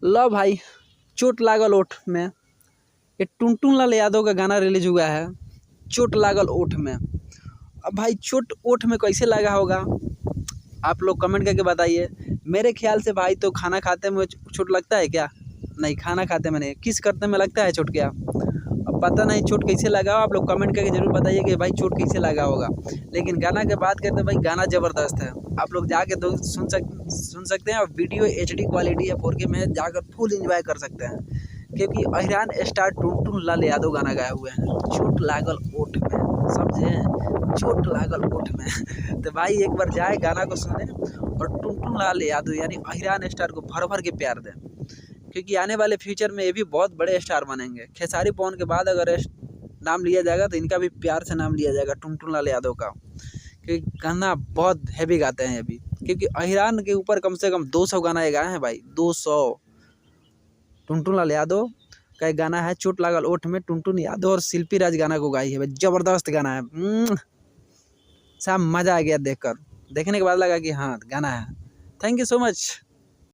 लो भाई, चोट लागल ओठ में। ये टुनटुन लाल यादव का गाना रिलीज हुआ है, चोट लागल ओठ में। अब भाई चोट ओठ में कैसे लगा होगा, आप लोग कमेंट करके बताइए। मेरे ख्याल से भाई तो खाना खाते में चोट लगता है क्या? नहीं, खाना खाते में नहीं, किस करते में लगता है चोट क्या? अब पता नहीं चोट कैसे लगा हो, आप लोग कमेंट करके जरूर बताइए कि भाई चोट कैसे लगा होगा। लेकिन गाना की बात करते हैं भाई, गाना ज़बरदस्त है। आप लोग जाके तो सुन सकते हैं, और वीडियो HD क्वालिटी है, 4K में जाकर फुल इंजॉय कर सकते हैं। क्योंकि अहिरान स्टार टुनटुन लाल यादव गाना गाए हुए हैं, चोट लागल ओठ में, समझे? चोट लागल ओठ में। तो भाई एक बार जाए गाना को सुने और टुनटुन लाल यादव यानी अहिरान स्टार को भर भर के प्यार दें, क्योंकि आने वाले फ्यूचर में ये भी बहुत बड़े स्टार बनेंगे। खेसारी पवन के बाद अगर नाम लिया जाएगा तो इनका भी प्यार से नाम लिया जाएगा, टुनटुन लाल यादव का। क्योंकि गाना बहुत हैवी गाते हैं अभी, क्योंकि अहिरान के ऊपर कम से कम 200 गाना ये गाए हैं भाई, 200। टुनटुन लाल यादव का एक गाना है चोट लागल ओठ में, टुनटुन यादव और शिल्पी राज गाना को गाई है भाई, जबरदस्त गाना है। सब मजा आ गया देखकर, देखने के बाद लगा कि हाँ गाना है। Thank you so much.